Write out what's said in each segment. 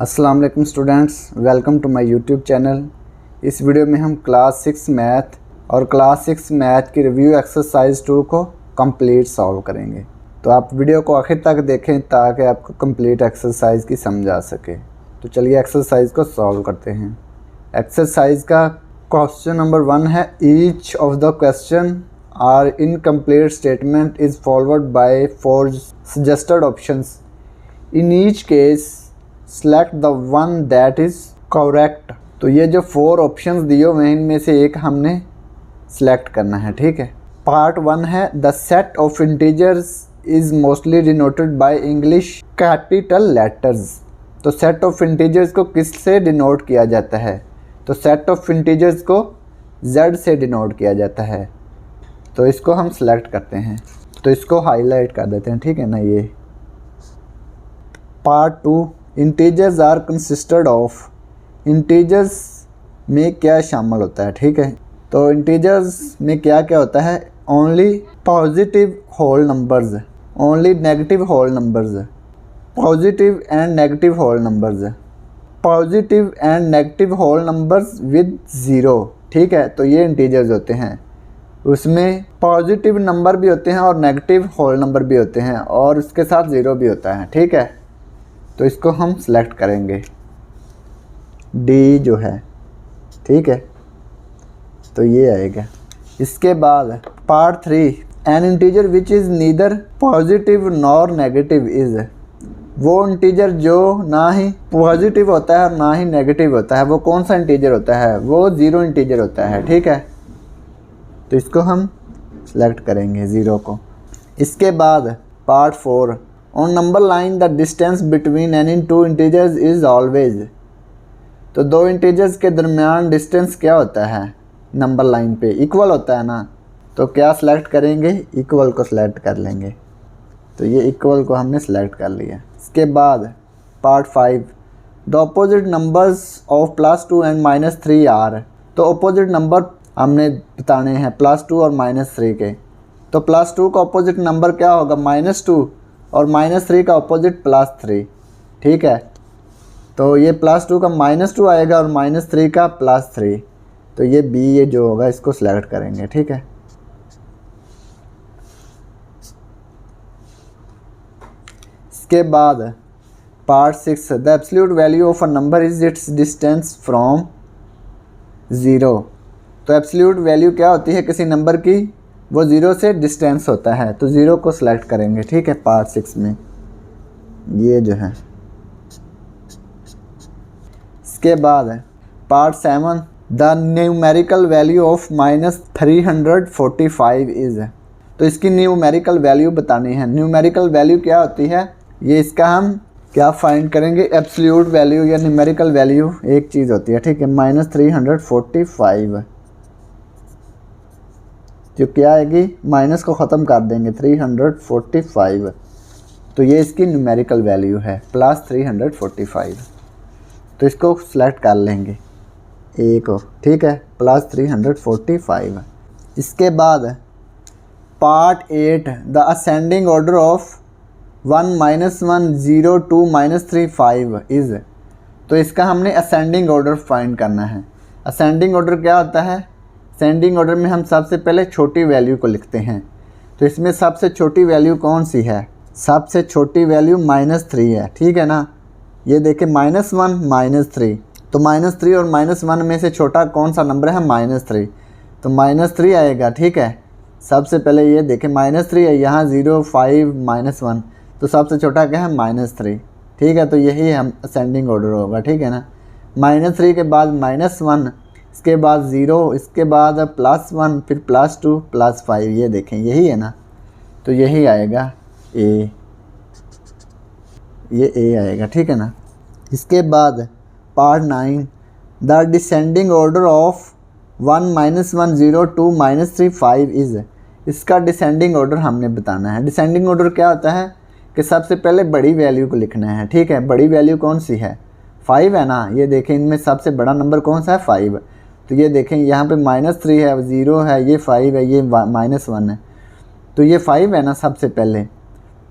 अस्सलाम वालेकुम students, welcome to my YouTube channel. इस वीडियो में हम क्लास 6 मैथ और क्लास 6 मैथ की रिव्यू एक्सरसाइज 2 को कंप्लीट सॉल्व करेंगे। तो आप वीडियो को आखिर तक देखें ताकि आपको कंप्लीट एक्सरसाइज की समझ आ सके। तो चलिए एक्सरसाइज को सॉल्व करते हैं। एक्सरसाइज का क्वेश्चन नंबर 1 है, each of the question are incomplete statement is followed by 4 suggested options. In each case select the one that is correct. तो ये जो 4 ऑप्शंस दिए हुए हैं इनमें से एक हमने सेलेक्ट करना है, ठीक है। पार्ट 1 है, the set of integers is mostly denoted by English capital letters. तो सेट ऑफ इंटीजर्स को किस से डिनोट किया जाता है? तो सेट ऑफ इंटीजर्स को Z से डिनोट किया जाता है। तो इसको हम सेलेक्ट करते हैं, तो इसको हाईलाइट कर देते हैं, ठीक है ना। ये part 2, integers are consisted of. Integers में क्या शामिल होता है, ठीक है। तो इंटीजर्स में क्या क्या होता है? Only positive whole numbers, only negative whole numbers, positive and negative whole numbers, positive and negative whole numbers with zero, ठीक है। तो ये इंटीजर्स होते हैं। उसमें पॉजिटिव नंबर भी होते हैं और नेगेटिव होल नंबर भी होते हैं और उसके साथ ज़ीरो भी होता है, ठीक है। तो इसको हम सेलेक्ट करेंगे, डी जो है, ठीक है। तो ये आएगा। इसके बाद part 3, N integer which is neither positive nor negative is. वो इंटीजर जो ना ही पॉजिटिव होता है और ना ही नेगेटिव होता है, वो कौन सा इंटीजर होता है? वो ज़ीरो इंटीजर होता है, ठीक है। तो इसको हम सेलेक्ट करेंगे, ज़ीरो को। इसके बाद part 4, on number line the distance between any two integers is always. तो दो इंटीजर्स के दरमियान डिस्टेंस क्या होता है नंबर लाइन पे? इक्वल होता है ना। तो क्या सेलेक्ट करेंगे? इक्वल को सेलेक्ट कर लेंगे। तो ये इक्वल को हमने सेलेक्ट कर लिया। इसके बाद part 5, the opposite numbers of +2 and -3 are. तो अपोजिट नंबर हमने बताने हैं +2 और -3 के। तो +2 का अपोजिट नंबर क्या होगा? -2 और -3 का अपोजिट +3, ठीक है। तो ये +2 का -2 आएगा और -3 का +3। तो ये बी, ये जो होगा इसको सेलेक्ट करेंगे, ठीक है। इसके बाद part 6, the absolute value of a number is its distance from 0। तो एब्सोल्यूट वैल्यू क्या होती है किसी नंबर की? वो 0 से डिस्टेंस होता है। तो 0 को सिलेक्ट करेंगे, ठीक है, पार्ट 6 में ये जो है। इसके बाद part 7, the numerical value of -345 is. तो इसकी न्यूमेरिकल वैल्यू बतानी है। न्यूमेरिकल वैल्यू क्या होती है? ये इसका हम क्या फाइंड करेंगे? एब्सोल्यूट वैल्यू या न्यूमेरिकल वैल्यू एक चीज़ होती है, ठीक है। -345 जो क्या आएगी, माइनस को ख़त्म कर देंगे, 345। तो ये इसकी न्यूमेरिकल वैल्यू है +345। तो इसको सेलेक्ट कर लेंगे ए को, ठीक है, +345। इसके बाद part 8, the ascending order of 1 -1 0 2 -3 5 is. तो इसका हमने असेंडिंग ऑर्डर फाइंड करना है। असेंडिंग ऑर्डर क्या होता है? असेंडिंग ऑर्डर में हम सबसे पहले छोटी वैल्यू को लिखते हैं। तो इसमें सबसे छोटी वैल्यू कौन सी है? सबसे छोटी वैल्यू -3 है, ठीक है ना। ये देखें, -1 -3। तो -3 और -1 में से छोटा कौन सा नंबर है? -3। तो -3 आएगा, ठीक है। सबसे पहले ये देखें, -3 है, यहाँ 0 5 -1। तो सबसे छोटा क्या है? -3, ठीक है। तो यही हम असेंडिंग ऑर्डर होगा, ठीक है ना। -3 के बाद -1, इसके बाद 0, इसके बाद +1, फिर +2 +5। ये देखें, यही है ना। तो यही आएगा ए, ये ए आएगा, ठीक है ना। इसके बाद part 9, the descending order of 1 -1 0 2 -3 5 is. इसका डिसेंडिंग ऑर्डर हमने बताना है। डिसेंडिंग ऑर्डर क्या होता है कि सबसे पहले बड़ी वैल्यू को लिखना है, ठीक है। बड़ी वैल्यू कौन सी है? 5 है ना। ये देखें, इनमें सबसे बड़ा नंबर कौन सा है? 5। तो ये देखें, यहाँ पे -3 है, 0 है, ये 5 है, ये -1 है। तो ये 5 है ना सबसे पहले।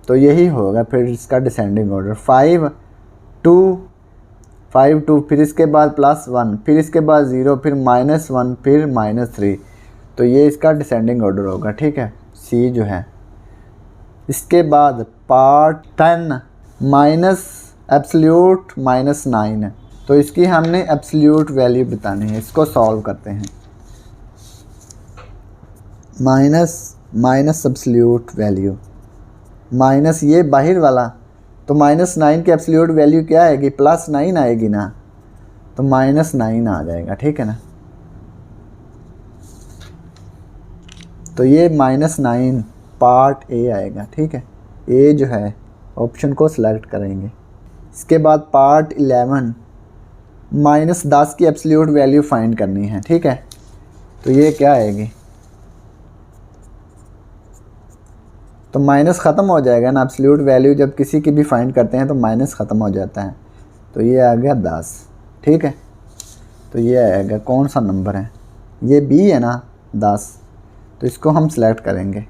तो यही होगा फिर इसका डिसेंडिंग ऑर्डर, 5 2 5 2, फिर इसके बाद +1, फिर इसके बाद 0, फिर -1, फिर -3। तो ये इसका डिसेंडिंग ऑर्डर होगा, ठीक है, सी जो है। इसके बाद पार्ट 10 माइनस एब्सोल्यूट -9, तो इसकी हमने एब्सोल्यूट वैल्यू बतानी है। इसको सॉल्व करते हैं। माइनस एब्सोल्यूट वैल्यू, माइनस ये बाहर वाला, तो -9 की एब्सोल्यूट वैल्यू क्या आएगी, +9 आएगी ना, तो -9 आ जाएगा, ठीक है ना। तो ये -9 पार्ट ए आएगा, ठीक है। ए जो है ऑप्शन को सिलेक्ट करेंगे। इसके बाद पार्ट 11 -10 की एब्सोल्यूट वैल्यू फाइंड करनी है, ठीक है। तो ये क्या आएगी, तो माइनस ख़त्म हो जाएगा ना, एब्सोल्यूट वैल्यू जब किसी की भी फाइंड करते हैं तो माइनस ख़त्म हो जाता है। तो ये आ गया 10, ठीक है। तो ये आएगा, कौन सा नंबर है, ये बी है ना 10, तो इसको हम सिलेक्ट करेंगे।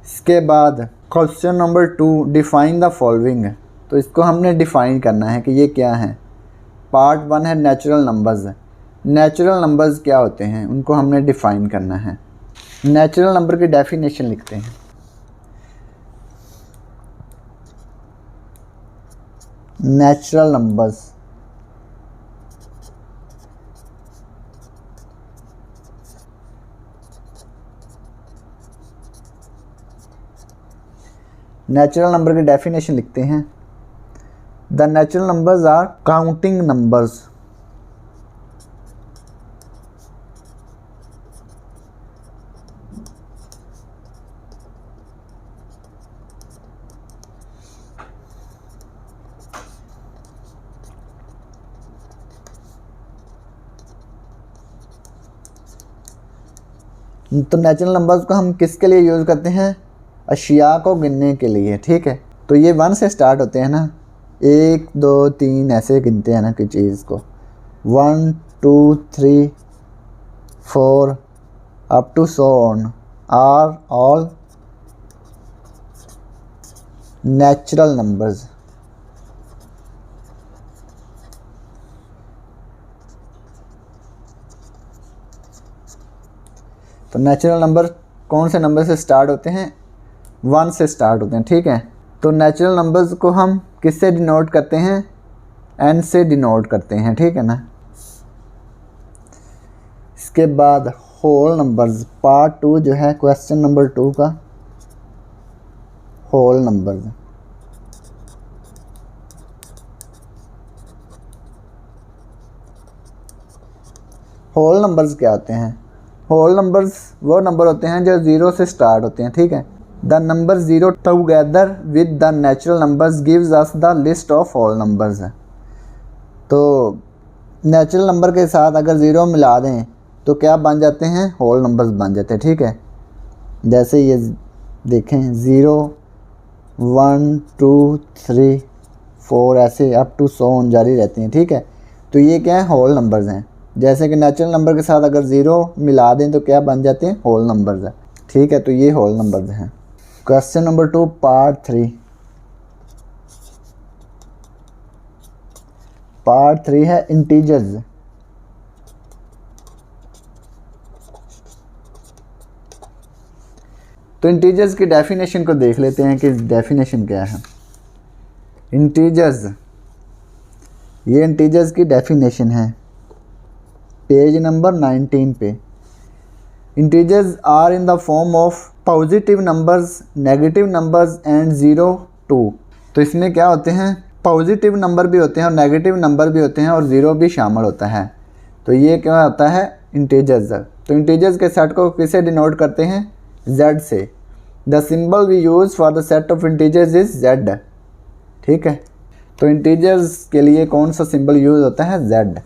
इसके बाद question number 2, define the following, तो इसको हमने डिफ़ाइन करना है कि ये क्या है। पार्ट 1 है नेचुरल नंबर्स। नेचुरल नंबर्स क्या होते हैं, उनको हमने डिफ़ाइन करना है। नेचुरल नंबर की डेफिनेशन लिखते हैं। नेचुरल नंबर्स, नेचुरल नंबर की डेफिनेशन लिखते हैं। The natural numbers are counting numbers. तो नेचुरल नंबर्स को हम किसके लिए यूज़ करते हैं, अशिया को गिनने के लिए, ठीक है। तो ये 1 से स्टार्ट होते हैं ना, 1 2 3 ऐसे गिनते हैं ना कि चीज़ को, 1 2 3 4 up to so on are all natural numbers. तो नेचुरल नंबर कौन से नंबर से स्टार्ट होते हैं, 1 से स्टार्ट होते हैं, ठीक है। तो नेचुरल नंबर्स को हम किससे डिनोट करते हैं, n से डिनोट करते हैं, ठीक है ना। इसके बाद होल नंबर्स, पार्ट 2 जो है क्वेश्चन नंबर 2 का, होल नंबर्स। होल नंबर्स क्या होते हैं, होल नंबर्स वो नंबर होते हैं जो 0 से स्टार्ट होते हैं, ठीक है। The number 0 together with the natural numbers gives us the list of whole numbers. तो नेचुरल नंबर के साथ अगर 0 मिला दें तो क्या बन जाते हैं, होल नंबर्स बन जाते हैं, ठीक है। जैसे ये देखें 0 1 2 3 4 ऐसे अप टू सो ऑन जारी रहते हैं, ठीक है। तो ये क्या है, होल नंबर्स हैं। जैसे कि नेचुरल नंबर के साथ अगर 0 मिला दें तो क्या बन जाते हैं, होल नंबर्स है, ठीक है। तो ये होल नंबर्स हैं। Question number 2 part 3। पार्ट 3 है इंटीजर्स। तो इंटीजर्स की डेफिनेशन को देख लेते हैं कि डेफिनेशन क्या है। इंटीजर्स, ये इंटीजर्स की डेफिनेशन है पेज नंबर 19 पे। Integers are in the form of positive numbers, negative numbers and 0 2। तो इसमें क्या होते हैं, पॉजिटिव नंबर भी होते हैं और नेगेटिव नंबर भी होते हैं और 0 भी शामिल होता है। तो ये क्या होता है, इंटीजर्स। तो इंटीजर्स के सेट को किससे डिनोट करते हैं, z से। The symbol we use for the set of integers is z, ठीक है। तो इंटीजर्स के लिए कौन सा सिंबल यूज़ होता है, z।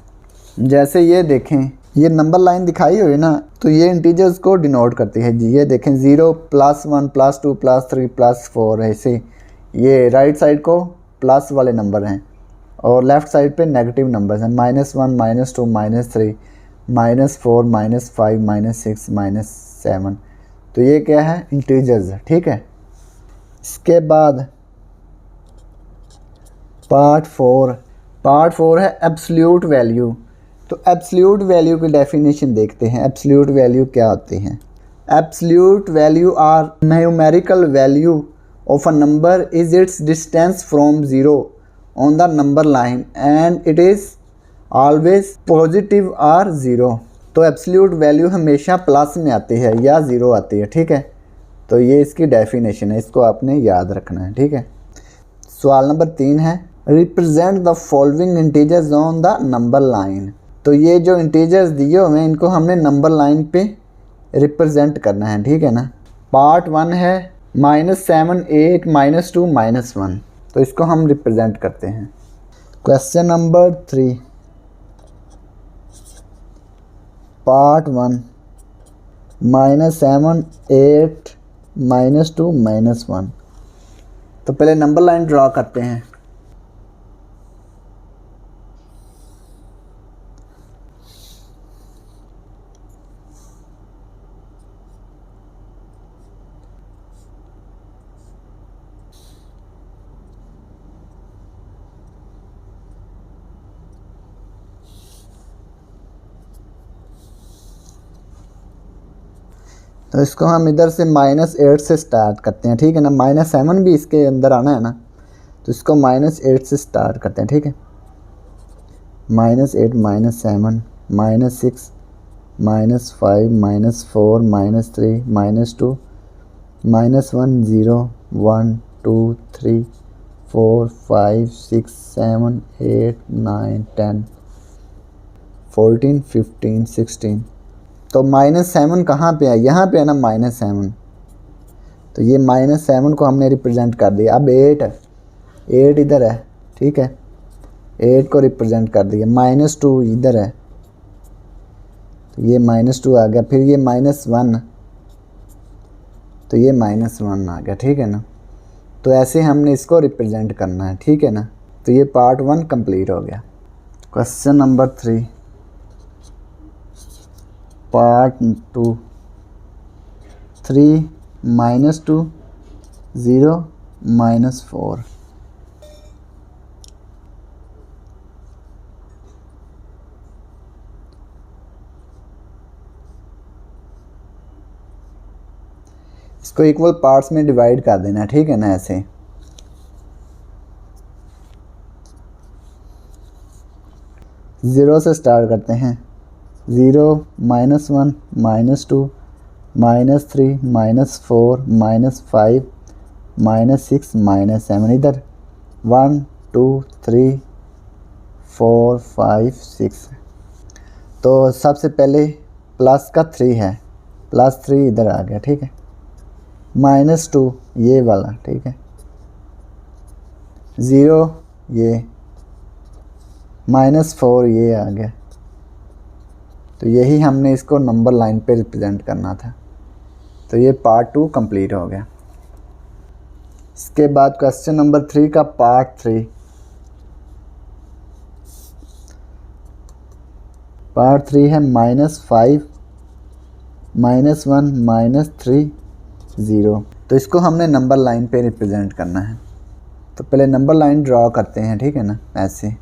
जैसे ये देखें, ये नंबर लाइन दिखाई हुई ना, तो ये इंटीजर्स को डिनोट करती है जी। ये देखें 0 +1 +2 +3 +4, ऐसे ये राइट साइड को प्लस वाले नंबर हैं और लेफ़्ट साइड पे नेगेटिव नंबर्स हैं, -1 -2 -3 -4 -5 -6 -7। तो ये क्या है, इंटीजर्स है, ठीक है। इसके बाद पार्ट फोर है एब्सोल्यूट वैल्यू। तो एब्सोल्यूट वैल्यू की डेफिनेशन देखते हैं। एब्सोल्यूट वैल्यू क्या होती हैं? Absolute value are numerical value of a number is its distance from zero on the number line and it is always positive or zero. तो absolute value हमेशा plus में आती है या ज़ीरो आती है, ठीक है। तो ये इसकी डेफिनेशन है, इसको आपने याद रखना है, ठीक है। सवाल नंबर 3 है represent the following integers on the number line. तो ये जो इंटीजर्स दिए हुए हैं इनको हमने नंबर लाइन पे रिप्रेजेंट करना है, ठीक है ना। पार्ट 1 है -7 8 -2 -1। तो इसको हम रिप्रेजेंट करते हैं। Question number 3 part 1 -7 8 -2 -1। तो पहले नंबर लाइन ड्रा करते हैं। तो इसको हम इधर से -8 से स्टार्ट करते हैं, ठीक है ना। -7 भी इसके अंदर आना है ना, तो इसको -8 से स्टार्ट करते हैं, ठीक है। -8 -7 -6 -5 -4 -3 -2 -1 0 1 2 3 4 5 6 7 8 9 10 14 15 16। तो -7 कहाँ पे है? यहाँ पे है ना -7। तो ये -7 को हमने रिप्रेजेंट कर दिया। अब 8 इधर है, ठीक है। 8 को रिप्रेजेंट कर दिया। -2 इधर है, तो ये -2 आ गया। फिर ये -1, तो ये -1 आ गया, ठीक है ना। तो ऐसे हमने इसको रिप्रेजेंट करना है, ठीक है ना। तो ये पार्ट 1 कंप्लीट हो गया। Question number 3 part 2 3 -2 0 -4। इसको इक्वल पार्ट्स में डिवाइड कर देना, ठीक है ना। ऐसे 0 से स्टार्ट करते हैं। 0 -1 -2 -3 -4 -5 -6 -7 इधर 1 2 3 4 5 6। तो सबसे पहले प्लस का 3 है, +3 इधर आ गया, ठीक है। -2 ये वाला, ठीक है। 0 ये, -4 ये आ गया। तो यही हमने इसको नंबर लाइन पे रिप्रेजेंट करना था। तो ये पार्ट 2 कंप्लीट हो गया। इसके बाद क्वेश्चन नंबर 3 का पार्ट 3। पार्ट 3 है -5 -1 -3 0। तो इसको हमने नंबर लाइन पे रिप्रेजेंट करना है। तो पहले नंबर लाइन ड्रॉ करते हैं, ठीक है ना। ऐसे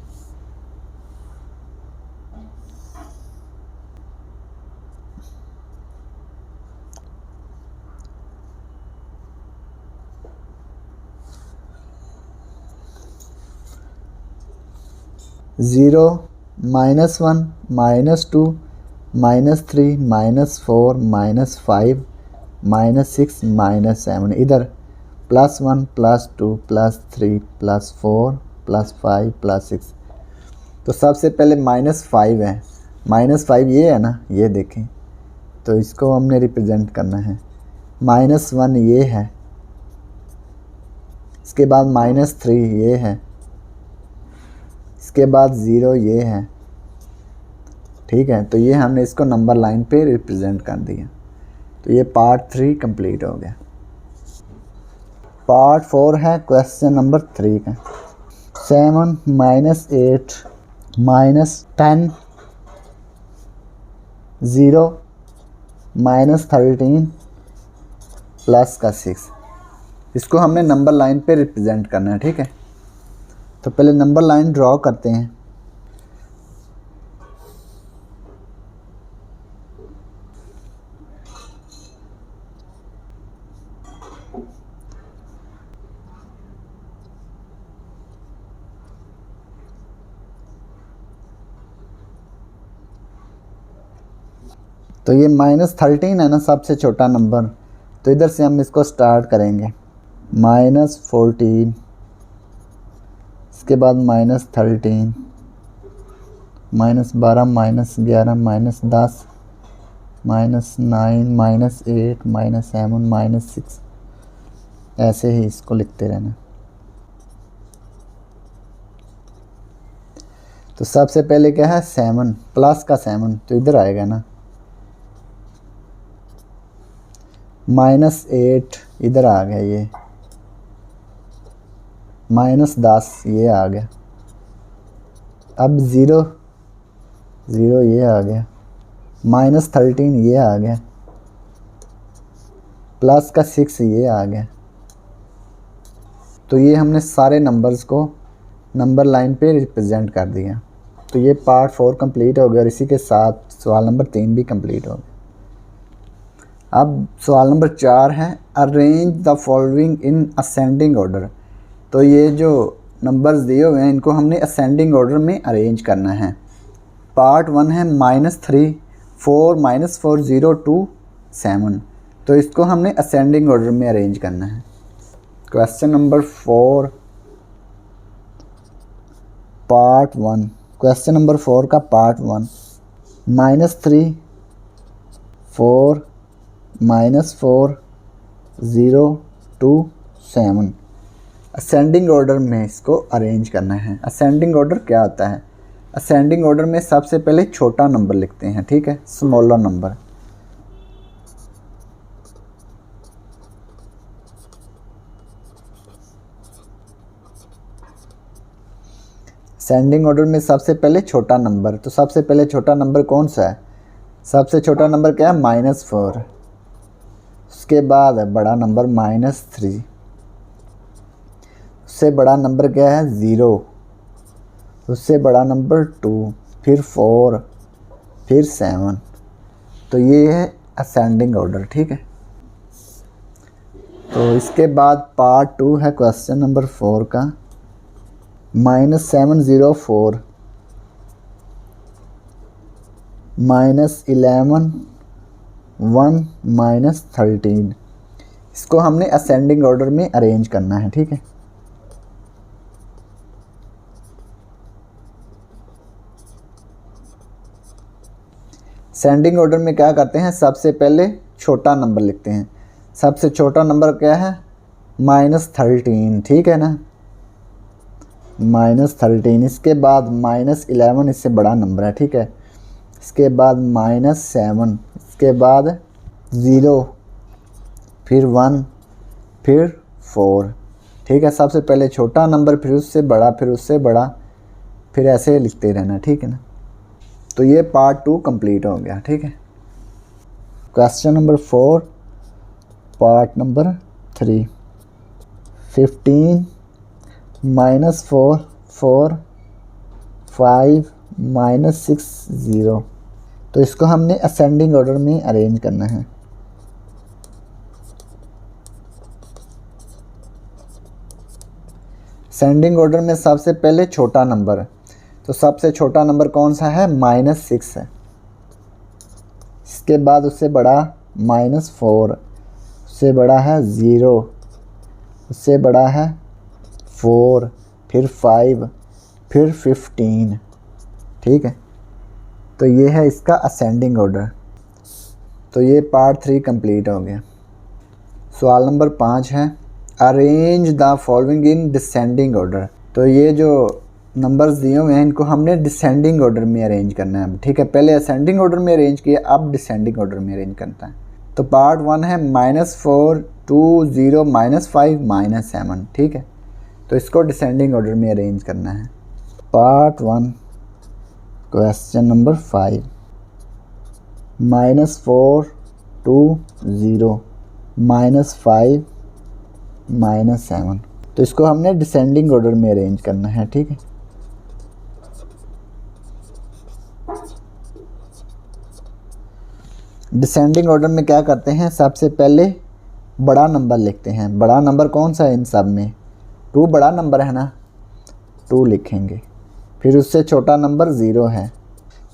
0 -1 -2 -3 -4 -5 -6 -7 इधर +1 +2 +3 +4 +5 +6। तो सबसे पहले -5 है। -5 ये है ना, ये देखें। तो इसको हमने रिप्रेजेंट करना है। -1 ये है, इसके बाद -3 ये है, इसके बाद 0 ये है, ठीक है। तो ये हमने इसको नंबर लाइन पे रिप्रेजेंट कर दिया। तो ये पार्ट 3 कंप्लीट हो गया। पार्ट 4 है क्वेश्चन नंबर 3 का। 7 -8 -10 0 -13 प्लस का 6। इसको हमने नंबर लाइन पे रिप्रेजेंट करना है, ठीक है। तो पहले नंबर लाइन ड्रॉ करते हैं। तो ये -13 है ना सबसे छोटा नंबर, तो इधर से हम इसको स्टार्ट करेंगे। -14, इसके बाद -13, -12, -11, -10, -9, -8, -7, -6, ऐसे ही इसको लिखते रहना। तो सबसे पहले क्या है 7 प्लस का 7, तो इधर आएगा ना। -8 इधर आ गया, ये -10 ये आ गया। अब 0 0 ये आ गया, -13 ये आ गया, प्लस का 6 ये आ गया। तो ये हमने सारे नंबर्स को नंबर लाइन पे रिप्रेजेंट कर दिया। तो ये पार्ट 4 कंप्लीट हो गया और इसी के साथ सवाल नंबर 3 भी कंप्लीट हो गया। अब सवाल नंबर 4 है, arrange the following in ascending order. तो ये जो नंबर्स दिए हुए हैं इनको हमने असेंडिंग ऑर्डर में अरेंज करना है। पार्ट 1 है -3, 4, -4, 0, 2, 7। तो इसको हमने असेंडिंग ऑर्डर में अरेंज करना है। Question number 4 part 1, question number 4 का पार्ट 1, -3, 4, -4, 0, 2, 7 असेंडिंग ऑर्डर में इसको अरेंज करना है। असेंडिंग ऑर्डर क्या होता है? असेंडिंग ऑर्डर में सबसे पहले छोटा नंबर लिखते हैं, ठीक है, स्मॉलर नंबर। असेंडिंग ऑर्डर में सबसे पहले छोटा नंबर, तो सबसे पहले छोटा नंबर कौन सा है? सबसे छोटा नंबर क्या है? -4। उसके बाद है बड़ा नंबर -3। उससे बड़ा नंबर क्या है? 0। उससे बड़ा नंबर 2, फिर 4, फिर 7। तो ये है असेंडिंग ऑर्डर, ठीक है। तो इसके बाद पार्ट 2 है क्वेश्चन नंबर 4 का, -704, -11, 1, -13। इसको हमने असेंडिंग ऑर्डर में अरेंज करना है, ठीक है। असेंडिंग ऑर्डर में क्या करते हैं? सबसे पहले छोटा नंबर लिखते हैं। सबसे छोटा नंबर क्या है? -13, ठीक है ना, -13। इसके बाद -11, इससे बड़ा नंबर है, ठीक है। इसके बाद -7, इसके बाद 0, फिर 1, फिर 4, ठीक है। सबसे पहले छोटा नंबर, फिर उससे बड़ा, फिर उससे बड़ा, फिर ऐसे लिखते रहना, ठीक है ना। तो ये पार्ट 2 कंप्लीट हो गया, ठीक है। Question number 4 part number 3, 15, -4, 4, 5, -6, 0। तो इसको हमने असेंडिंग ऑर्डर में अरेंज करना है। असेंडिंग ऑर्डर में सबसे पहले छोटा नंबर, तो सबसे छोटा नंबर कौन सा है? -6 है। इसके बाद उससे बड़ा -4, उससे बड़ा है 0, उससे बड़ा है 4, फिर 5, फिर 15, ठीक है। तो ये है इसका असेंडिंग ऑर्डर। तो ये पार्ट 3 कंप्लीट हो गया। सवाल नंबर 5 है, arrange the following in descending order. तो ये जो नंबर्स दिए हुए हैं इनको हमने डिसेंडिंग ऑर्डर में अरेंज करना है, ठीक है। पहले असेंडिंग ऑर्डर में अरेंज किया, अब डिसेंडिंग ऑर्डर में अरेंज करता है। तो पार्ट 1 है -4, 2, 0, -5, -7, ठीक है। तो इसको डिसेंडिंग ऑर्डर में अरेंज करना है। Part 1 question number 5, -4, 2, 0, -5, -7। तो तो इसको हमने डिसेंडिंग ऑर्डर में अरेंज करना है, ठीक है। डिसेंडिंग ऑर्डर में क्या करते हैं, सबसे पहले बड़ा नंबर लिखते हैं। बड़ा नंबर कौन सा है इन सब में, 2 बड़ा नंबर है ना, 2 लिखेंगे। फिर उससे छोटा नंबर 0 है,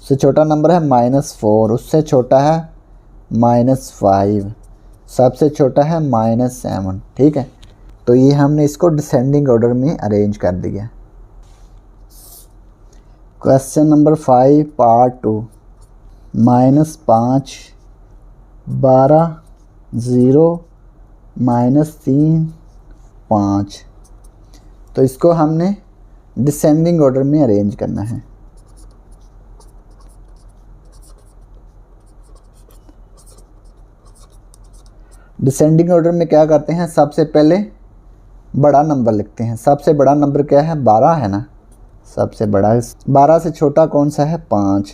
उससे छोटा नंबर है -4, उससे छोटा है -5, सबसे छोटा है -7, ठीक है। तो ये हमने इसको डिसेंडिंग ऑर्डर में अरेंज कर दिया। Question number 5 part 2, -5, 12, 0, -3, 5। तो इसको हमने डिसेंडिंग ऑर्डर में अरेंज करना है। डिसेंडिंग ऑर्डर में क्या करते हैं, सबसे पहले बड़ा नंबर लिखते हैं। सबसे बड़ा नंबर क्या है, 12 है ना, सबसे बड़ा। 12 से छोटा कौन सा है, 5,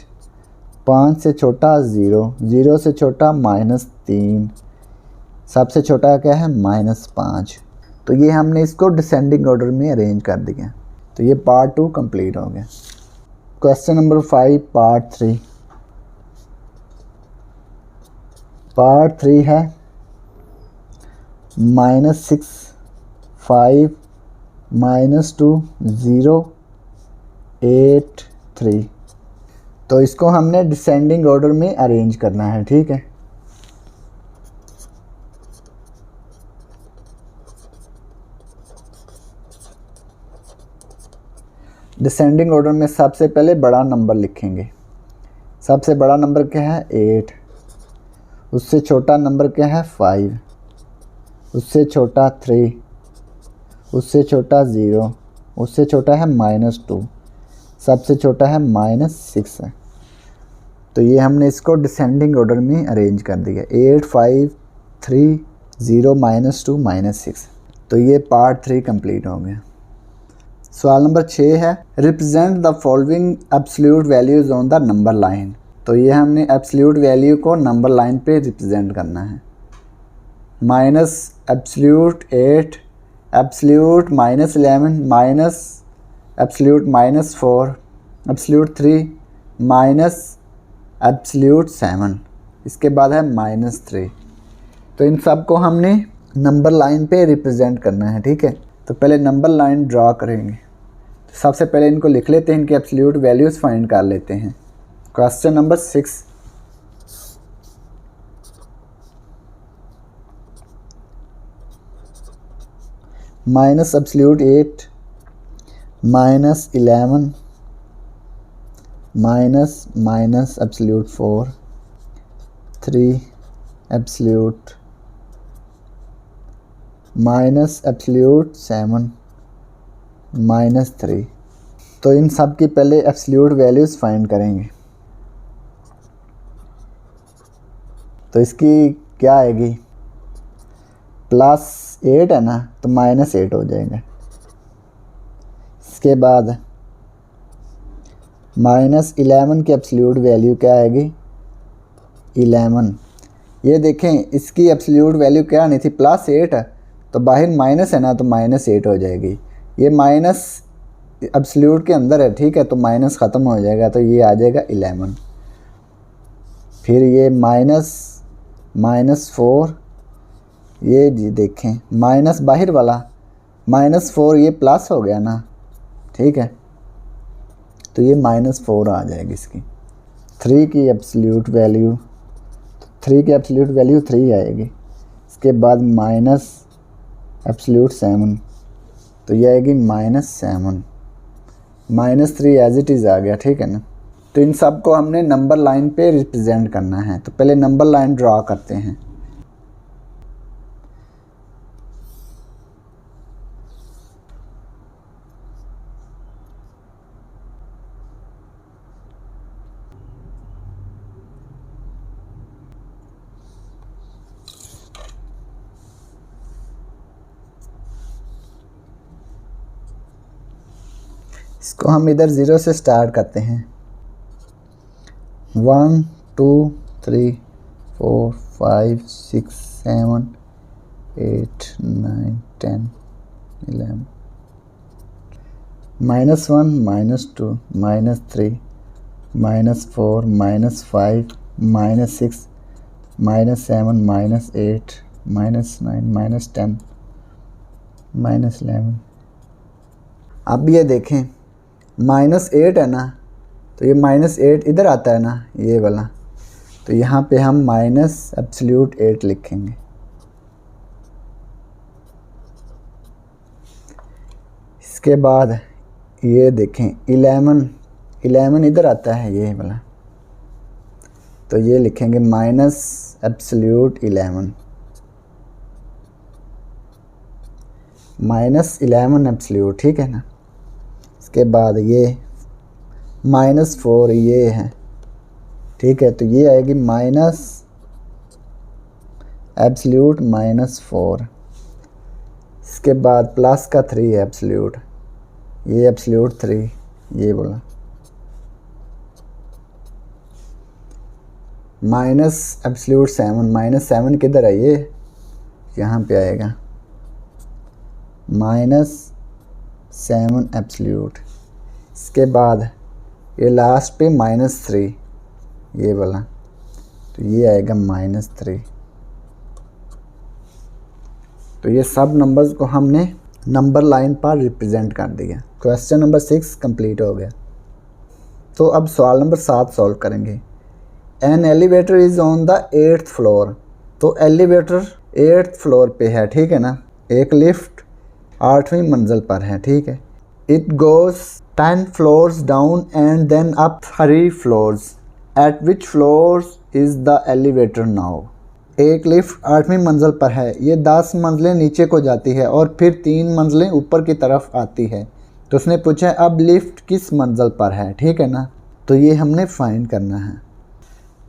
5 से छोटा 0, 0 से छोटा -3, सबसे छोटा क्या है -5। तो ये हमने इसको डिसेंडिंग ऑर्डर में अरेंज कर दिया। तो ये पार्ट 2 कंप्लीट हो गया। Question number 5 part 3। पार्ट 3 है -6, 5, -2, 0, 8, 3। तो इसको हमने डिसेंडिंग ऑर्डर में अरेंज करना है, ठीक है। डिसेंडिंग ऑर्डर में सबसे पहले बड़ा नंबर लिखेंगे। सबसे बड़ा नंबर क्या है, 8, उससे छोटा नंबर क्या है, 5, उससे छोटा 3, उससे छोटा 0, उससे छोटा है -2, सबसे छोटा है -6 है। तो ये हमने इसको डिसेंडिंग ऑर्डर में अरेंज कर दिया, 8, 5, 3, 0, -2, -6। तो ये पार्ट 3 कंप्लीट हो गया। सवाल नंबर 6 है, represent the following absolute values on the number line. तो ये हमने एब्सोल्यूट वैल्यू को नंबर लाइन पे रिप्रेजेंट करना है। Minus absolute 8, absolute -11, minus absolute -4, absolute 3, minus absolute 7, इसके बाद है -3। तो इन सब को हमने नंबर लाइन पे रिप्रेजेंट करना है, ठीक है। तो पहले नंबर लाइन ड्रा करेंगे। तो सबसे पहले इनको लिख लेते हैं, इनके एब्सोल्यूट वैल्यूज़ फाइंड कर लेते हैं। Question number 6, minus absolute 8, -11, minus absolute 4, 3 absolute, minus absolute 7, -3। तो इन सब की पहले एब्सोल्यूट वैल्यूज़ फाइंड करेंगे। तो इसकी क्या आएगी, +8 है ना, तो -8 हो जाएगा। इसके बाद -11 की एब्सोल्यूट वैल्यू क्या आएगी, 11। ये देखें इसकी एब्सोल्यूट वैल्यू क्या आनी थी, +8 है, तो बाहर माइनस है ना, तो -8 हो जाएगी। ये माइनस एब्सोल्यूट के अंदर है, ठीक है, तो माइनस ख़त्म हो जाएगा, तो ये आ जाएगा 11। फिर ये -4, ये जी देखें माइनस बाहर वाला -4, ये प्लस हो गया ना, ठीक है, तो ये -4 आ जाएगी इसकी। 3 की एब्सोल्यूट वैल्यू, 3 की एब्सोल्यूट वैल्यू 3 आएगी। इसके बाद माइनस एब्सोल्यूट 7, तो ये आएगी -7, -3 एज इट इज़ आ गया, ठीक है ना। तो इन सब को हमने नंबर लाइन पे रिप्रेजेंट करना है। तो पहले नंबर लाइन ड्रा करते हैं। इसको हम इधर 0 से स्टार्ट करते हैं। 1 2 3 4 5 6 7 8 9 10 11 -1 -2 -3 -4 -5 -6 -7 -8 -9 -10 -11। अब ये देखें -8 है ना, तो ये -8 इधर आता है ना, ये वाला, तो यहाँ पे हम -8 लिखेंगे। इसके बाद ये देखें 11 इधर आता है, ये वाला, तो ये लिखेंगे -11 -11 एब्सोल्यूट, ठीक है ना। इसके बाद ये -4 ये है, ठीक है, तो ये आएगी एब्सोल्यूट -4। इसके बाद प्लस का 3 है एब्सोल्यूट, ये एब्सोल्यूट 3 ये बोला, एब्सोल्यूट 7 किधर है, ये यहाँ पे आएगा -7 एब्सोल्यूट। इसके बाद ये लास्ट पे -3 ये वाला, तो ये आएगा -3। तो ये सब नंबर्स को हमने नंबर लाइन पर रिप्रेजेंट कर दिया। क्वेश्चन नंबर 6 कंप्लीट हो गया। तो अब सवाल नंबर 7 सॉल्व करेंगे। An elevator is on the 8th floor. तो एलिवेटर 8th फ्लोर पे है, ठीक है ना। एक लिफ्ट 8वीं मंजिल पर है, ठीक है। It goes 10 floors down and then up 3 floors. At which floors is the elevator now. एक लिफ्ट 8वीं मंजिल पर है, ये 10 मंजिलें नीचे को जाती है और फिर 3 मंजिलें ऊपर की तरफ आती है। तो उसने पूछा अब लिफ्ट किस मंजिल पर है, ठीक है ना। तो ये हमने फाइंड करना है।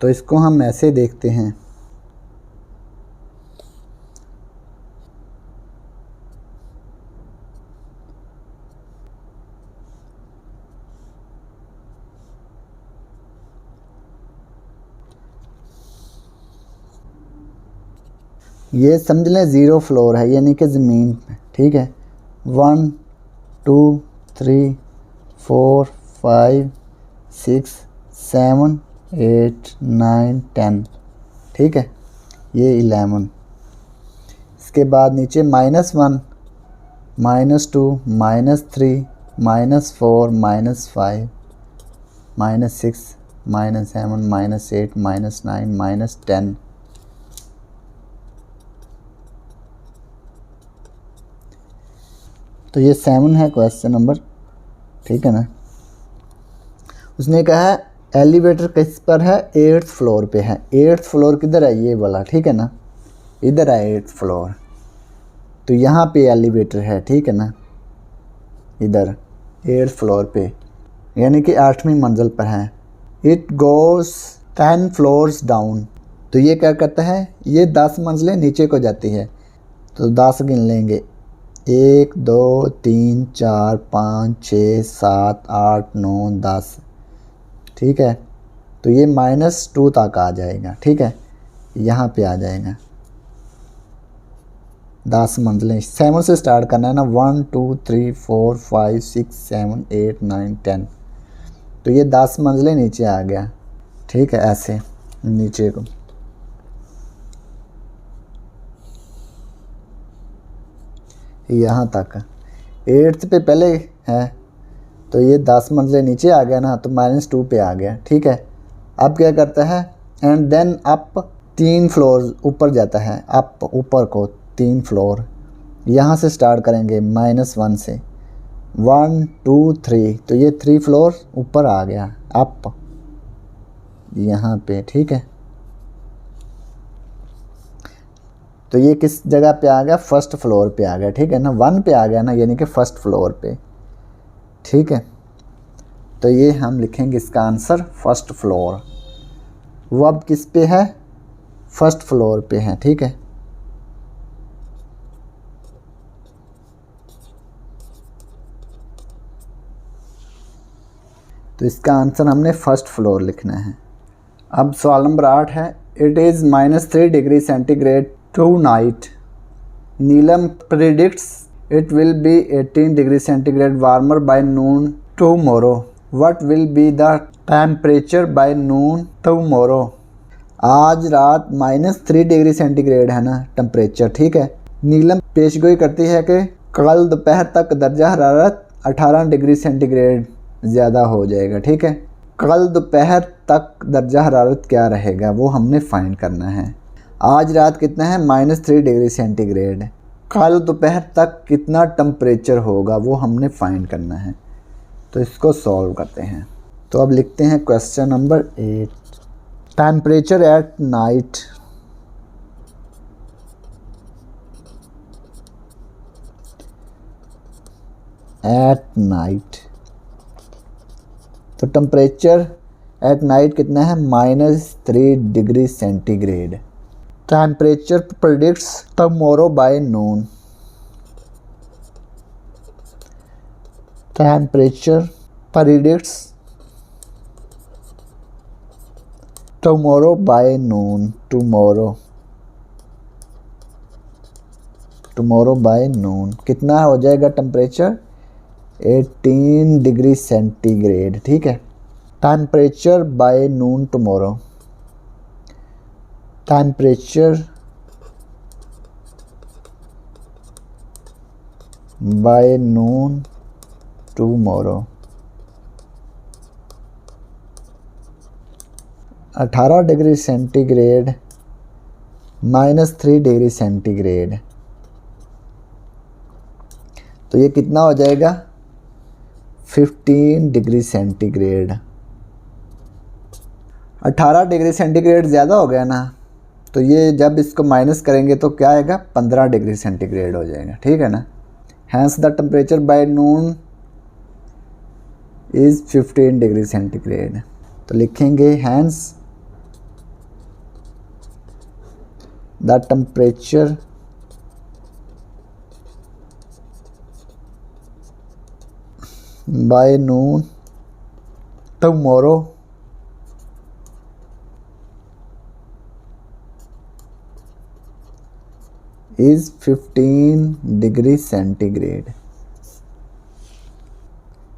तो इसको हम ऐसे देखते हैं, ये समझ लें 0 फ्लोर है, यानी कि ज़मीन पे, ठीक है। 1 2 3 4 5 6 7 8 9 10, ठीक है। ये 11। इसके बाद नीचे -1 -2 -3 -4 -5 -6 -7 -8 -9 -10। तो ये 7 है क्वेश्चन नंबर, ठीक है ना। उसने कहा है एलिवेटर किस पर है, 8th फ्लोर पे है। 8th फ्लोर किधर है, ये वाला, ठीक है ना, इधर है 8th फ्लोर। तो यहाँ पे एलिवेटर है, ठीक है ना, इधर 8th फ्लोर पे, यानी कि 8वीं मंजिल पर है। It goes 10 floors down. तो ये क्या करता है, ये 10 मंजिलें नीचे को जाती है। तो 10 गिन लेंगे, 1 2 3 4 5 6 7 8 9 10, ठीक है। तो ये -2 तक आ जाएगा, ठीक है, यहाँ पे आ जाएगा। 10 मंजिलें 7 से स्टार्ट करना है ना, 1 2 3 4 5 6 7 8 9 10। तो ये 10 मंजिलें नीचे आ गया, ठीक है, ऐसे नीचे को। यहाँ तक 8th पे पहले है, तो ये 10 मंजिलें नीचे आ गया ना, तो -2 पे आ गया, ठीक है। अब क्या करता है, एंड देन अप 3 फ्लोर ऊपर जाता है, अप ऊपर को 3 फ्लोर। यहाँ से स्टार्ट करेंगे -1 से, 1 2 3, तो ये 3 फ्लोर ऊपर आ गया अप यहाँ पे, ठीक है। तो ये किस जगह पे आ गया, फर्स्ट फ्लोर पे आ गया, ठीक है ना। 1 पे आ गया ना, यानी कि फर्स्ट फ्लोर पे, ठीक है। तो ये हम लिखेंगे इसका आंसर फर्स्ट फ्लोर। वो अब किस पे है, फर्स्ट फ्लोर पे है, ठीक है। तो इसका आंसर हमने फर्स्ट फ्लोर लिखना है। अब सवाल नंबर 8 है। It is -3 degree centigrade tonight. Neelam predicts It will be 18 degrees centigrade warmer by noon tomorrow. What will be the temperature by noon tomorrow? आज रात -3 डिग्री सेंटीग्रेड है ना टेम्परेचर, ठीक है। नीलम पेशगोई करती है कि कल दोपहर तक दर्जा हरारत 18 डिग्री सेंटीग्रेड ज़्यादा हो जाएगा, ठीक है। कल दोपहर तक दर्जा हरारत क्या रहेगा वो हमने फाइंड करना है। आज रात कितना है -3 डिग्री सेंटीग्रेड, कल दोपहर तक कितना टेम्परेचर होगा वो हमने फाइंड करना है। तो इसको सॉल्व करते हैं। तो अब लिखते हैं question number 8, temperature at night. At night, तो टेम्परेचर एट नाइट कितना है -3 degree centigrade. Temperature predicts tomorrow by noon. Temperature predicts tomorrow by noon. Tomorrow by noon कितना हो जाएगा टेम्परेचर 18 डिग्री सेंटीग्रेड, ठीक है। Temperature by Noon tomorrow, temperature by Noon tomorrow 18 degree centigrade -3 degree centigrade, तो ये कितना हो जाएगा 15 डिग्री सेंटीग्रेड। 18 डिग्री सेंटीग्रेड ज़्यादा हो गया ना, तो ये जब इसको माइनस करेंगे तो क्या आएगा 15 डिग्री सेंटीग्रेड हो जाएगा, ठीक है ना। Hence the temperature by noon is 15 degree centigrade. तो लिखेंगे hence the temperature by noon tomorrow is 15 degree centigrade.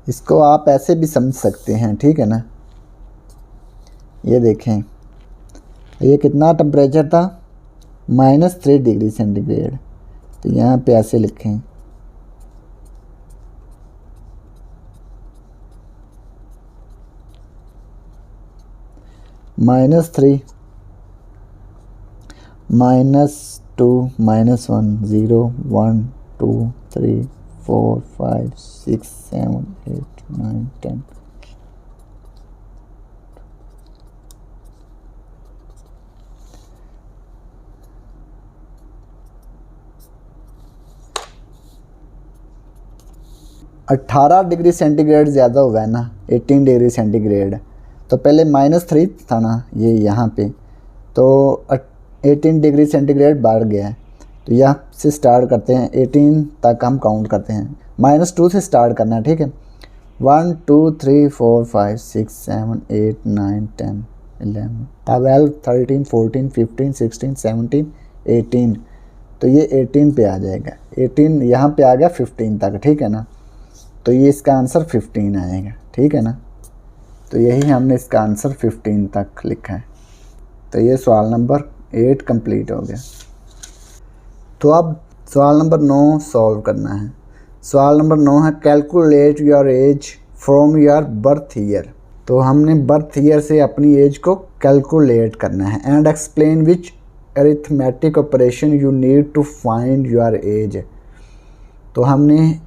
इसको आप ऐसे भी समझ सकते हैं, ठीक है ना। ये देखें, ये कितना टेम्परेचर था -3 डिग्री सेंटीग्रेड, तो यहाँ पे ऐसे लिखें -3 -2 -1 0 1 2 3 4 5 6 7 8 9 10। अट्ठारह डिग्री सेंटीग्रेड ज़्यादा हुआ है ना 18 डिग्री सेंटीग्रेड, तो पहले -3 था ना ये यहाँ पे, तो 18 डिग्री सेंटीग्रेड बढ़ गया है। तो यहाँ से स्टार्ट करते हैं, 18 तक हम काउंट करते हैं, -2 से स्टार्ट करना है, ठीक है। 1 2 3 4 5 6 7 8 9 10 11 12 13 14 15 16 17 18, तो ये 18 पे आ जाएगा। 18 यहाँ पे आ गया 15 तक, ठीक है ना। तो ये इसका आंसर 15 आएगा, ठीक है ना। तो यही हमने इसका आंसर 15 तक लिखा है। तो ये सवाल नंबर 8 कंप्लीट हो गया। तो अब सवाल नंबर 9 सॉल्व करना है। सवाल नंबर 9 है calculate your age from your birth year. तो हमने बर्थ ईयर से अपनी एज को कैलकुलेट करना है। And explain which arithmetic operation you need to find your age. तो हमने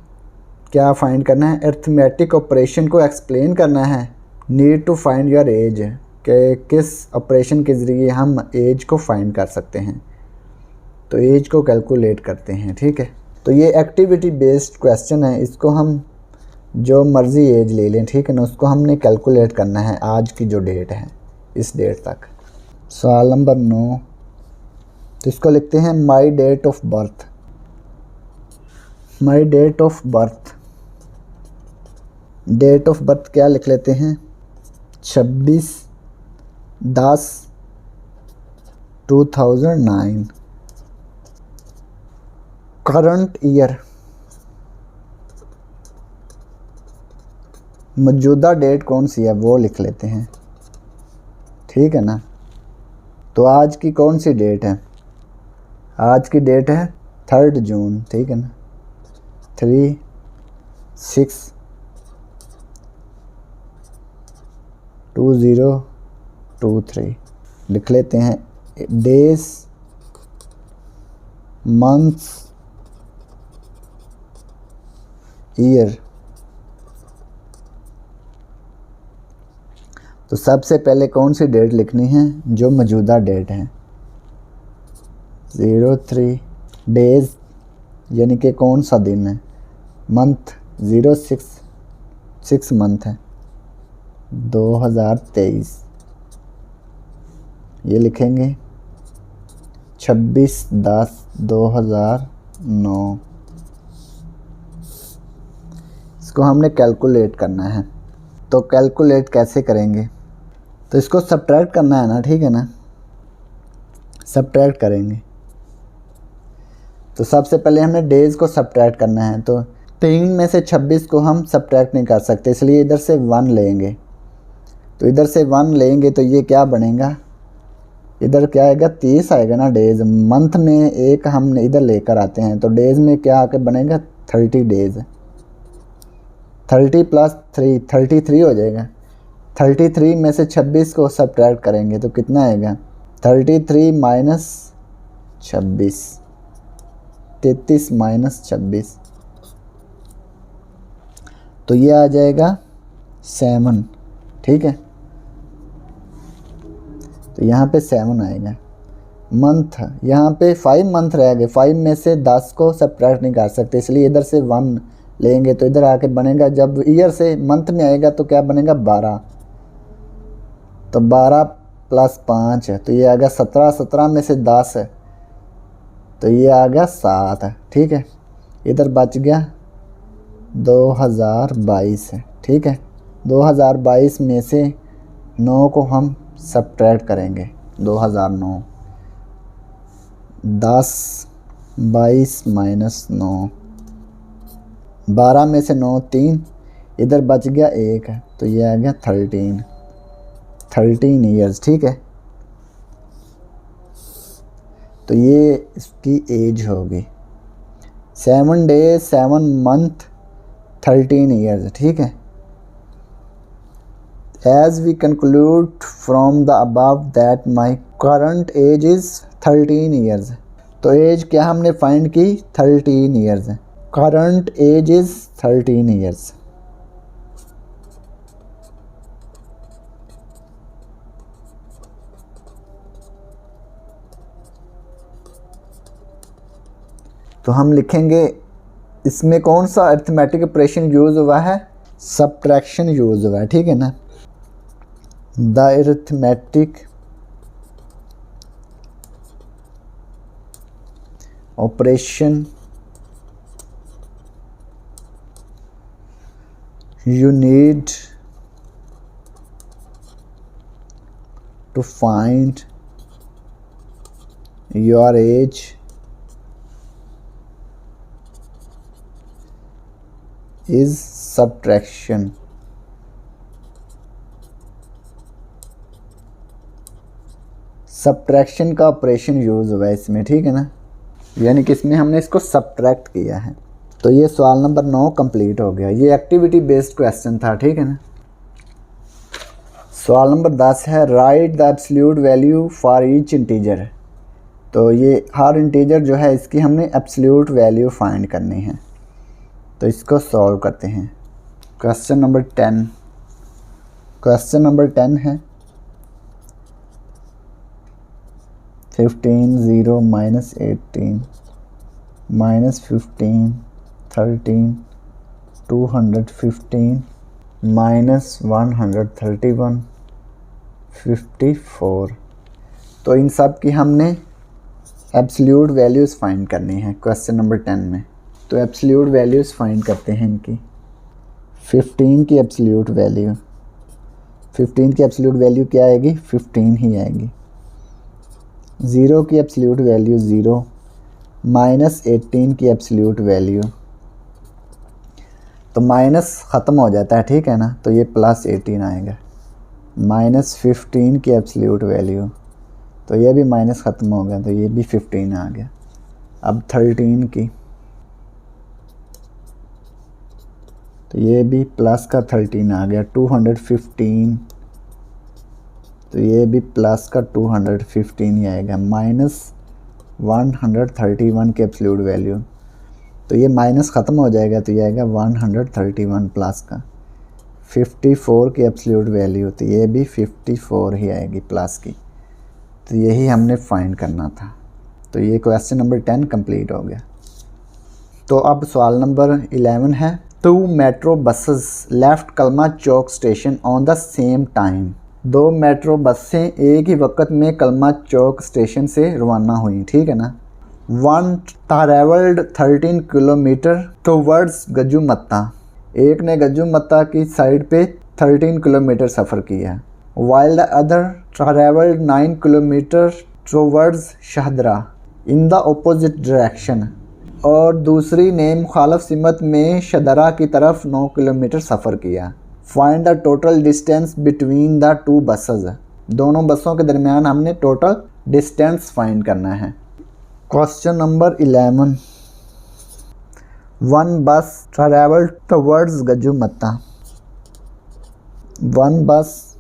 क्या फाइंड करना है, अरिथमेटिक ऑपरेशन को एक्सप्लेन करना है। Need to find your age कि किस ऑपरेशन के ज़रिए हम एज को फाइंड कर सकते हैं। तो एज को कैलकुलेट करते हैं, ठीक है। तो ये एक्टिविटी बेस्ड क्वेश्चन है, इसको हम जो मर्ज़ी एज ले लें, ठीक है ना। उसको हमने कैलकुलेट करना है आज की जो डेट है इस डेट तक। सवाल नंबर 9, तो इसको लिखते हैं my date of birth. My date of birth, date of birth क्या लिख लेते हैं 26/10/2009। करंट ईयर मौजूदा डेट कौन सी है वो लिख लेते हैं, ठीक है ना। तो आज की कौन सी डेट है, आज की डेट है 3 जून, ठीक है ना। 3/6/2023 लिख लेते हैं। Days, months, year. तो सबसे पहले कौन सी डेट लिखनी है, जो मौजूदा डेट है। 03 डेज यानी कि कौन सा दिन है, मंथ 06 मंथ है 2023, ये लिखेंगे। 26/10/2009, इसको हमने कैलकुलेट करना है। तो कैलकुलेट कैसे करेंगे, तो इसको सब्ट्रैक्ट करना है ना, ठीक है ना। सब्ट्रैक्ट करेंगे तो सबसे पहले हमें डेज़ को सब्ट्रैक्ट करना है। तो 3 में से 26 को हम सब्ट्रैक्ट नहीं कर सकते, इसलिए इधर से 1 लेंगे। तो इधर से 1 लेंगे तो ये क्या बनेगा, इधर क्या आएगा 30 आएगा ना डेज़। मंथ में एक हम इधर लेकर आते हैं, तो डेज़ में क्या आकर बनेगा 30 डेज़। 30 + 3 33 हो जाएगा। 33 में से 26 को सब्ट्रैक्ट करेंगे तो कितना आएगा, 33 - 26, 33 - 26, तो ये आ जाएगा 7, ठीक है। तो यहाँ पे 7 आएगा। मंथ, यहाँ पे 5 मंथ रह गए, 5 में से 10 को सब्ट्रैक्ट नहीं कर सकते, इसलिए इधर से 1 लेंगे तो इधर आके बनेगा। जब ईयर से मंथ में आएगा तो क्या बनेगा 12, तो 12 + 5 है तो ये आ गया 17, 17 में से 10 है तो ये आ गया 7 है, ठीक है। इधर बच गया 2022 है, ठीक है। 2022 में से 9 को हम सब्ट्रैक्ट करेंगे, 2009, 10 22 - 9, 12 में से 9 3, इधर बच गया 1 है तो ये आ गया 13 ईयर्स, ठीक है। तो ये इसकी एज होगी 7 डेज 7 मंथ 13 ईयर्स, ठीक है। As we conclude from the above that my current age is 13 years, तो एज क्या हमने फाइंड की 13 ईयर्स है। Current age is 13 years. तो हम लिखेंगे इसमें कौन सा अरिथमेटिक ऑपरेशन यूज़ हुआ है, सब्ट्रैक्शन यूज़ हुआ है, ठीक है ना। The arithmetic operation you need to find your age is subtraction. Subtraction का ऑपरेशन यूज़ हुआ है इसमें, ठीक है ना, यानी कि इसमें हमने इसको सब्ट्रैक्ट किया है। तो ये सवाल नंबर 9 कंप्लीट हो गया। ये एक्टिविटी बेस्ड क्वेश्चन था, ठीक है ना। सवाल नंबर 10 है right the absolute value for each integer. तो ये हर इंटीजर जो है इसकी हमने एब्सोल्यूट वैल्यू फाइंड करनी है। तो इसको सॉल्व करते हैं। क्वेश्चन नंबर 10 है 15 0 -18 -15 13 215 -131 54। तो इन सब की हमने एब्सोल्यूट वैल्यूज़ फाइंड करनी है क्वेश्चन नंबर 10 में। तो एब्सोल्यूट वैल्यूज़ फाइंड करते हैं इनकी। 15 की एब्सोल्यूट वैल्यू, 15 की एब्सोल्यूट वैल्यू क्या आएगी, 15 ही आएगी। 0 की एब्सोल्यूट वैल्यू 0, -18 की एब्सोल्यूट वैल्यू। तो माइनस ख़त्म हो जाता है, ठीक है ना, तो ये प्लस 18 आएगा। -15 की एब्सोल्यूट वैल्यू, तो ये भी माइनस ख़त्म हो गया, तो ये भी 15 आ गया। अब 13 की, तो ये भी प्लस का 13 आ गया, 215, तो ये भी प्लस का 215 ही आएगा। -131 की एब्सोल्यूट वैल्यू, तो ये माइनस ख़त्म हो जाएगा, तो ये आएगा 131 प्लस का। 54 की एब्सोल्यूट वैल्यू, तो ये भी 54 ही आएगी प्लस की। तो यही हमने फाइंड करना था। तो ये क्वेश्चन नंबर 10 कंप्लीट हो गया। तो अब सवाल नंबर 11 है, 2 metro buses left Kalma Chowk station on the same time. 2 metro बसें एक ही वक्त में कलमा चौक स्टेशन से रवाना हुई, ठीक है ना। 1 ट्रैवल्ड 13 किलोमीटर टुवर्ड्स गजुमत्ता, एक ने गजुमत्ता की साइड पे 13 किलोमीटर सफ़र किया। While the other travelled 9 kilometre towards Shahdara in the opposite direction, और दूसरी ने मुखालफ सिमत में शाहदरा की तरफ 9 किलोमीटर सफ़र किया। Find the total distance between the 2 buses, दोनों बसों के दरमियान हमने टोटल डिस्टेंस फाइंड करना है। क्वेश्चन नंबर 11, 1 बस ट्रैवल्ड टुवर्ड्स गजुमत्ता, 1 बस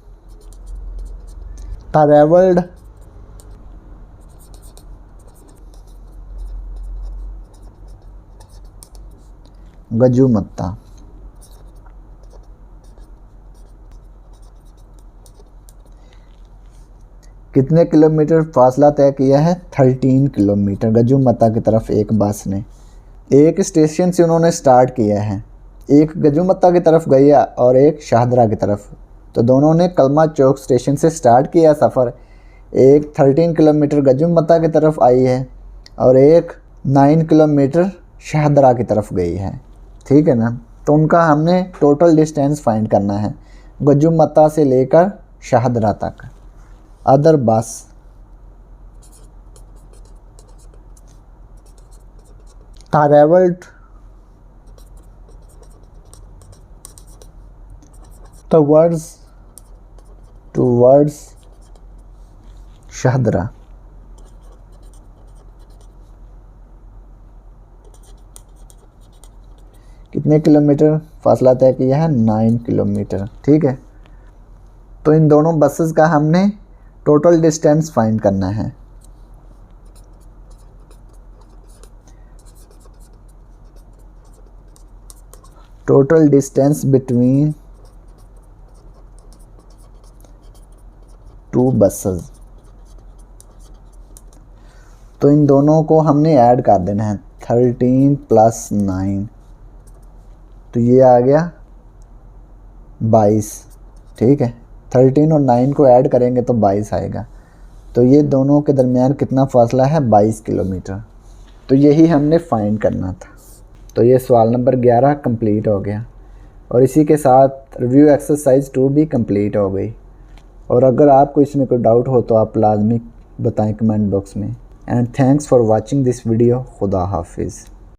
ट्रैवल्ड गजुमत्ता, कितने किलोमीटर फासला तय किया है? 13 किलोमीटर गजुमत्ता की तरफ एक बस ने। एक स्टेशन से उन्होंने स्टार्ट किया है, एक गजुमत्ता की तरफ गया और एक शाहदरा की तरफ। तो दोनों ने कलमा चौक स्टेशन से स्टार्ट किया सफ़र। एक 13 किलोमीटर गजुमत्ता की तरफ आई है और एक 9 किलोमीटर शाहदरा की तरफ गई है, ठीक है ना। तो उनका हमने टोटल डिस्टेंस फाइंड करना है गजुमत्ता से लेकर शाहदरा तक। अदर बस ट्रैवल्ड टुवर्ड्स शाहदरा, कितने किलोमीटर फासला तय किया है? 9 किलोमीटर, ठीक है। तो इन दोनों बसेस का हमने टोटल डिस्टेंस फाइंड करना है। टोटल डिस्टेंस बिटवीन 2 बसेस, तो इन दोनों को हमने ऐड कर देना है। 13 + 9, तो ये आ गया 22, ठीक है। 13 और 9 को ऐड करेंगे तो 22 आएगा। तो ये दोनों के दरमियान कितना फासला है? 22 किलोमीटर। तो यही हमने फाइंड करना था। तो ये सवाल नंबर 11 कंप्लीट हो गया और इसी के साथ रिव्यू एक्सरसाइज 2 भी कंप्लीट हो गई। और अगर आपको इसमें कोई डाउट हो तो आप लाजमी बताएं कमेंट बॉक्स में। And thanks for watching this video. खुदा हाफिज़।